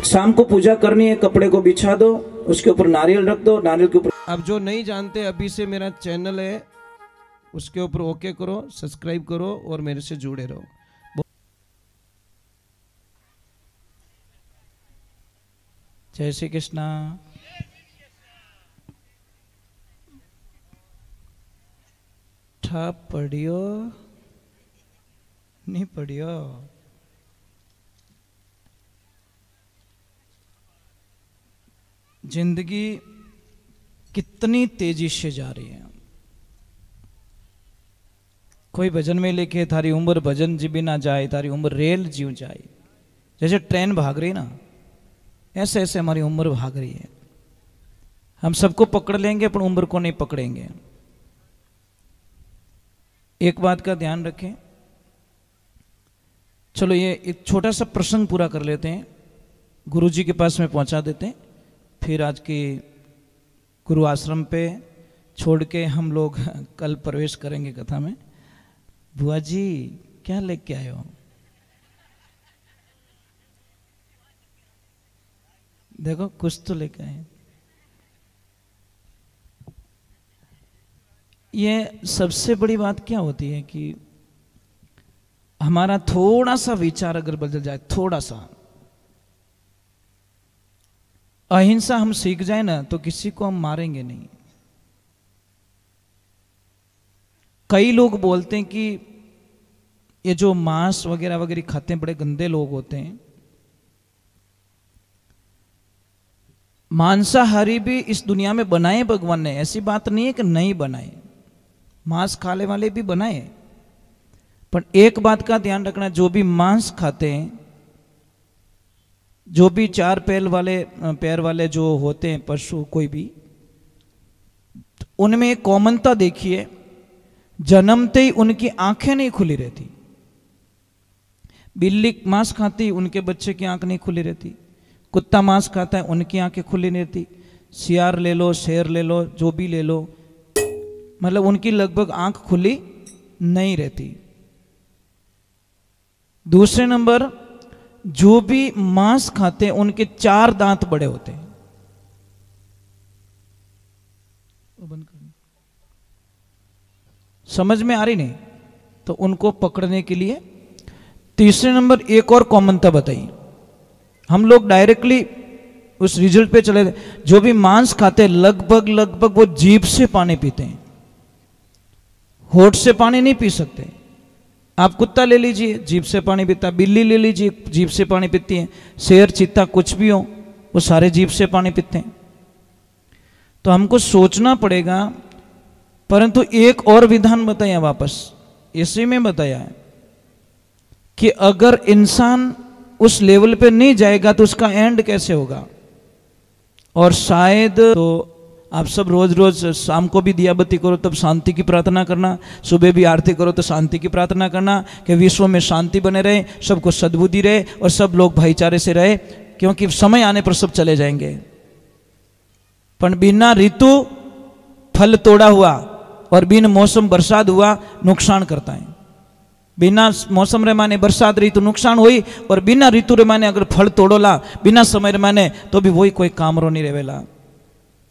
शाम को पूजा करनी है, कपड़े को बिछा दो, उसके ऊपर नारियल रख दो, नारियल के ऊपर। अब जो नहीं जानते, अभी से मेरा चैनल है, उसके ऊपर ओके करो, सब्सक्राइब करो और मेरे से जुड़े रहो। जय श्री कृष्णा। ठा पढ़ियो नहीं पढ़ियो। जिंदगी कितनी तेजी से जा रही है। कोई भजन में लिखे थारी उम्र भजन जी भी ना जाए, तारी उम्र रेल जीव जाए। जैसे ट्रेन भाग रही ना, ऐसे ऐसे हमारी उम्र भाग रही है। हम सबको पकड़ लेंगे पर उम्र को नहीं पकड़ेंगे। एक बात का ध्यान रखें। चलो ये एक छोटा सा प्रसंग पूरा कर लेते हैं, गुरुजी के पास में पहुंचा देते हैं, फिर आज की गुरु आश्रम पे छोड़ के हम लोग कल प्रवेश करेंगे कथा में। बुआ जी क्या लेके आए हो? देखो कुछ तो लेके आए। ये सबसे बड़ी बात क्या होती है कि हमारा थोड़ा सा विचार अगर बदल जाए, थोड़ा सा अहिंसा हम सीख जाए ना, तो किसी को हम मारेंगे नहीं। कई लोग बोलते हैं कि ये जो मांस वगैरह वगैरह खाते हैं बड़े गंदे लोग होते हैं। मांसाहारी भी इस दुनिया में बनाए भगवान ने, ऐसी बात नहीं है कि नहीं बनाए, मांस खाने वाले भी बनाए। पर एक बात का ध्यान रखना, जो भी मांस खाते हैं, जो भी चार पैर वाले जो होते हैं पशु कोई भी, उनमें एक कॉमनता देखिए, जन्मते ही उनकी आंखें नहीं खुली रहती। बिल्ली मांस खाती, उनके बच्चे की आंख नहीं खुली रहती। कुत्ता मांस खाता है, उनकी आंखें खुली नहीं रहती। सियार ले लो, शेर ले लो, जो भी ले लो, मतलब उनकी लगभग आंख खुली नहीं रहती। दूसरे नंबर, जो भी मांस खाते हैं उनके 4 दांत बड़े होते हैं। समझ में आ रही नहीं? तो उनको पकड़ने के लिए तीसरे नंबर एक और कॉमनता बताई। हम लोग डायरेक्टली उस रिजल्ट पे चले गए। जो भी मांस खाते हैं लगभग वो जीभ से पानी पीते हैं, होठ से पानी नहीं पी सकते। आप कुत्ता ले लीजिए, जीभ से पानी पीता। बिल्ली ले लीजिए, जीभ से पानी पीती है। शेर, चीता, कुछ भी हो, वो सारे जीभ से पानी पीते हैं। तो हमको सोचना पड़ेगा। परंतु एक और विधान बताया, वापस इसी में बताया है कि अगर इंसान उस लेवल पे नहीं जाएगा तो उसका एंड कैसे होगा। और शायद तो आप सब रोज रोज शाम को भी दिया बत्ती करो तब शांति की प्रार्थना करना, सुबह भी आरती करो तो शांति की प्रार्थना करना कि विश्व में शांति बने रहे, सबको सद्बुद्धि रहे और सब लोग भाईचारे से रहे, क्योंकि समय आने पर सब चले जाएंगे। पर बिना ऋतु फल तोड़ा हुआ और बिन मौसम बरसात हुआ नुकसान करता है। बिना मौसम रे माने बरसात रही तो नुकसान हुई, और बिना ऋतु रे माने अगर फल तोड़ोला बिना समय रे माने तो भी वही कोई काम रो नहीं रहेला।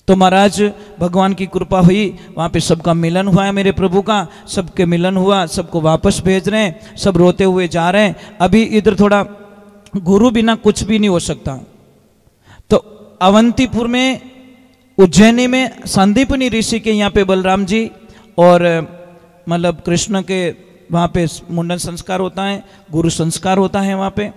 तो महाराज भगवान की कृपा हुई, वहाँ पे सबका मिलन हुआ है, मेरे प्रभु का सबके मिलन हुआ, सबको वापस भेज रहे हैं, सब रोते हुए जा रहे हैं। अभी इधर थोड़ा गुरु बिना कुछ भी नहीं हो सकता। तो अवंतीपुर में, उज्जैनी में संदीपनी ऋषि के यहाँ पे बलराम जी और मतलब कृष्ण के वहाँ पे मुंडन संस्कार होता है, गुरु संस्कार होता है वहाँ पे,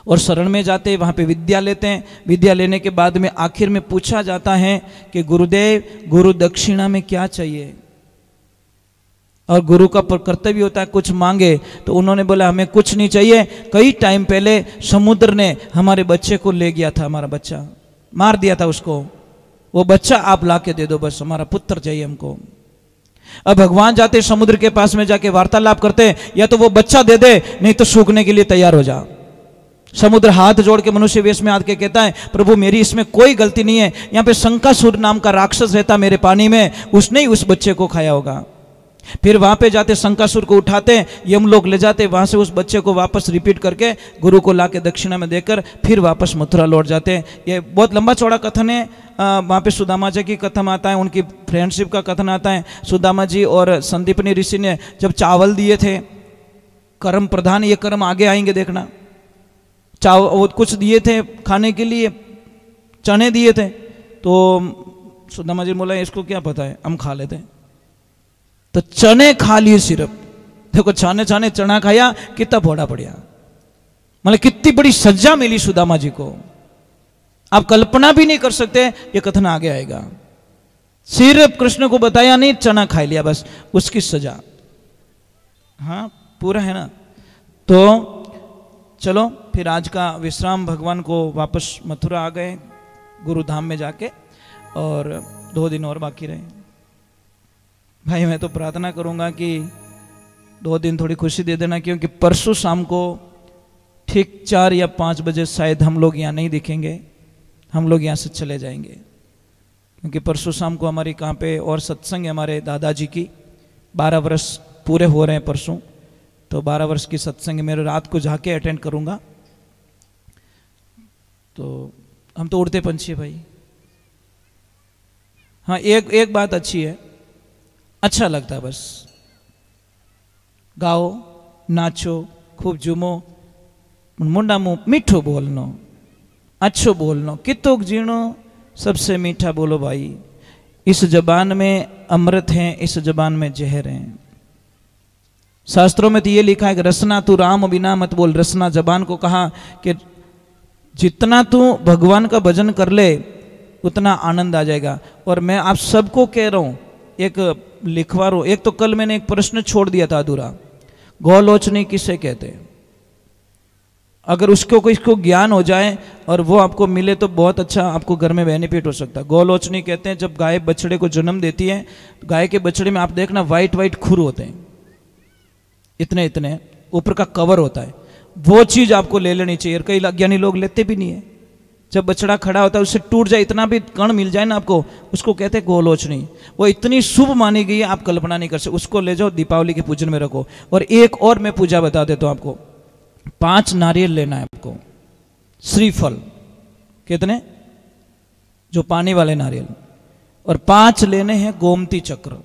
और शरण में जाते हैं, वहाँ पे विद्या लेते हैं। विद्या लेने के बाद में आखिर में पूछा जाता है कि गुरुदेव, गुरु दक्षिणा में क्या चाहिए। और गुरु का कर्तव्य होता है कुछ मांगे, तो उन्होंने बोला हमें कुछ नहीं चाहिए। कई टाइम पहले समुद्र ने हमारे बच्चे को ले गया था, हमारा बच्चा मार दिया था उसको, वो बच्चा आप ला के दे दो, बस हमारा पुत्र चाहिए हमको। अब भगवान जाते समुद्र के पास में जाके वार्तालाप करते, या तो वो बच्चा दे दे, नहीं तो सूखने के लिए तैयार हो जा। समुद्र हाथ जोड़ के मनुष्य वेश में आके कहता है प्रभु मेरी इसमें कोई गलती नहीं है, यहाँ पे शंकासुर नाम का राक्षस रहता मेरे पानी में, उसने ही उस बच्चे को खाया होगा। फिर वहां पे जाते शंकासुर को उठाते, यम लोग ले जाते, वहां से उस बच्चे को वापस रिपीट करके गुरु को लाके दक्षिणा में देकर फिर वापस मथुरा लौट जाते हैं। ये बहुत लंबा चौड़ा कथन है। वहाँ पे सुदामा जी की कथन आता है, उनकी फ्रेंडशिप का कथन आता है। सुदामा जी और संदीपनी ऋषि ने जब चावल दिए थे, कर्म प्रधान, ये कर्म आगे आएंगे देखना, चावल कुछ दिए थे खाने के लिए, चने दिए थे, तो सुदामा जी बोला इसको क्या पता है, हम खा लेते हैं। तो चने खा लिए सिर्फ, देखो छाने छाने चना खाया, कितना फोड़ा पड़ा, मतलब कितनी बड़ी सजा मिली सुदामा जी को, आप कल्पना भी नहीं कर सकते। ये कथन आगे आएगा। सिर्फ कृष्ण को बताया नहीं, चना खा लिया, बस उसकी सजा। हाँ पूरा है ना। तो चलो फिर आज का विश्राम, भगवान को वापस मथुरा आ गए गुरुधाम में जाके, और 2 दिन और बाकी रहे। भाई मैं तो प्रार्थना करूंगा कि 2 दिन थोड़ी खुशी दे देना, क्योंकि परसों शाम को ठीक 4 या 5 बजे शायद हम लोग यहाँ नहीं दिखेंगे, हम लोग यहाँ से चले जाएंगे, क्योंकि परसों शाम को हमारी कहाँ पे और सत्संग है हमारे दादाजी की, 12 वर्ष पूरे हो रहे हैं परसों, तो 12 वर्ष की सत्संग मेरे रात को जाके अटेंड करूँगा। तो हम तो उड़ते पंछी भाई। हाँ एक बात अच्छी है, अच्छा लगता है, बस गाओ नाचो खूब झूमो, मुंडा मुँह मीठो बोलनो, अच्छो बोलनो, कितोक जीणो सबसे मीठा बोलो भाई। इस जबान में अमृत है, इस जबान में जहर है। शास्त्रों में तो ये लिखा है कि रसना तू राम बिना मत बोल। रसना जबान को कहा कि जितना तू भगवान का भजन कर ले उतना आनंद आ जाएगा। और मैं आप सबको कह रहा हूं, एक लिखवा रहा हूं, एक तो कल मैंने एक प्रश्न छोड़ दिया था अधूरा, गोलोचनी किसे कहते हैं? अगर उसको कोई इसको ज्ञान हो जाए और वो आपको मिले तो बहुत अच्छा आपको घर में बेनिफिट हो सकता है। गोलोचनी कहते हैं जब गाय बछड़े को जन्म देती है, गाय के बछड़े में आप देखना वाइट वाइट खुर होते हैं, इतने इतने ऊपर का कवर होता है, वो चीज आपको ले लेनी चाहिए। कई अज्ञानी लोग लेते भी नहीं है। जब बछड़ा खड़ा होता है उससे टूट जाए, इतना भी कण मिल जाए ना आपको, उसको कहते हैं गोलोचनी। वो इतनी शुभ मानी गई है आप कल्पना नहीं कर सकते। उसको ले जाओ दीपावली के पूजन में रखो। और एक और मैं पूजा बता देता हूं आपको, 5 नारियल लेना है आपको, श्रीफल कितने, जो पानी वाले नारियल, और 5 लेने हैं गोमती चक्र।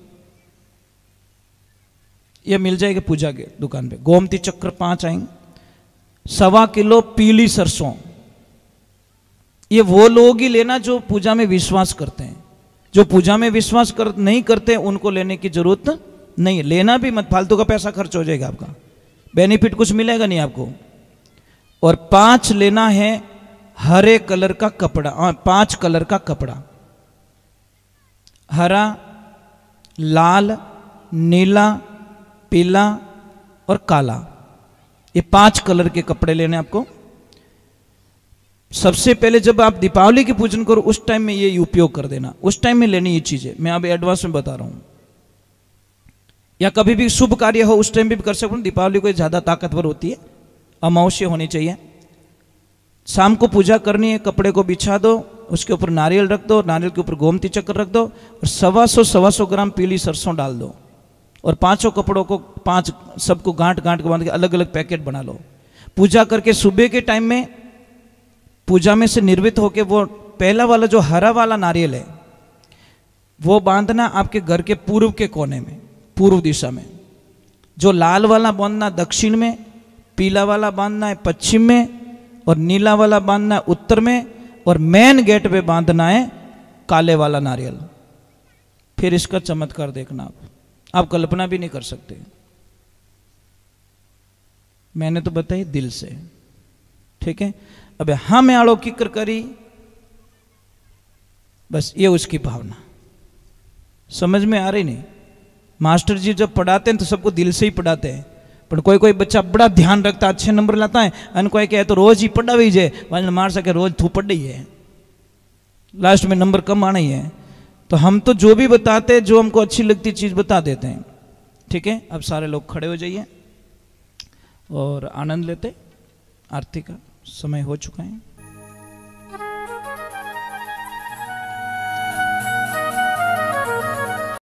ये मिल जाएगा पूजा के दुकान पे, गोमती चक्र 5 आएंगे। 1.25 किलो पीली सरसों, ये वो लोग ही लेना जो पूजा में विश्वास करते हैं। जो पूजा में विश्वास नहीं करते उनको लेने की जरूरत नहीं है। लेना भी मत, फालतू का पैसा खर्च हो जाएगा आपका, बेनिफिट कुछ मिलेगा नहीं आपको। और 5 लेना है हरे कलर का कपड़ा, 5 कलर का कपड़ा, हरा, लाल, नीला, पीला और काला, ये 5 कलर के कपड़े लेने आपको। सबसे पहले जब आप दीपावली की पूजन करो उस टाइम में ये उपयोग कर देना, उस टाइम में लेनी ये चीजें, मैं अभी एडवांस में बता रहा हूं। या कभी भी शुभ कार्य हो उस टाइम भी कर सकते हो। दीपावली को ज्यादा ताकतवर होती है, अमावस्या होनी चाहिए। शाम को पूजा करनी है, कपड़े को बिछा दो, उसके ऊपर नारियल रख दो, नारियल के ऊपर गोमती चक्र रख दो, और 125 ग्राम पीली सरसों डाल दो, और 5 कपड़ों को 5 सबको गांठ गांठ के बांध के अलग अलग पैकेट बना लो। पूजा करके सुबह के टाइम में पूजा में से निर्वित होके वो पहला वाला जो हरा वाला नारियल है वो बांधना आपके घर के पूर्व के कोने में, पूर्व दिशा में। जो लाल वाला बांधना दक्षिण में, पीला वाला बांधना है पश्चिम में, और नीला वाला बांधना है उत्तर में, और मेन गेट पे बांधना है काले वाला नारियल। फिर इसका चमत्कार देखना आप कल्पना भी नहीं कर सकते। मैंने तो बताई दिल से, ठीक है। अब हम आड़ो किकर करी, बस ये उसकी भावना समझ में आ रही नहीं। मास्टर जी जब पढ़ाते हैं तो सबको दिल से ही पढ़ाते हैं, पर कोई कोई बच्चा बड़ा ध्यान रखता है, अच्छे नंबर लाता है, और कोई कहे तो रोज ही पढ़ा भी जाए, वजन मार सके रोज थू पढ़ ही है, लास्ट में नंबर कम आना ही है। तो हम तो जो भी बताते हैं, जो हमको अच्छी लगती चीज बता देते हैं, ठीक है। अब सारे लोग खड़े हो जाइए और आनंद लेते। आरती का समय हो चुका है।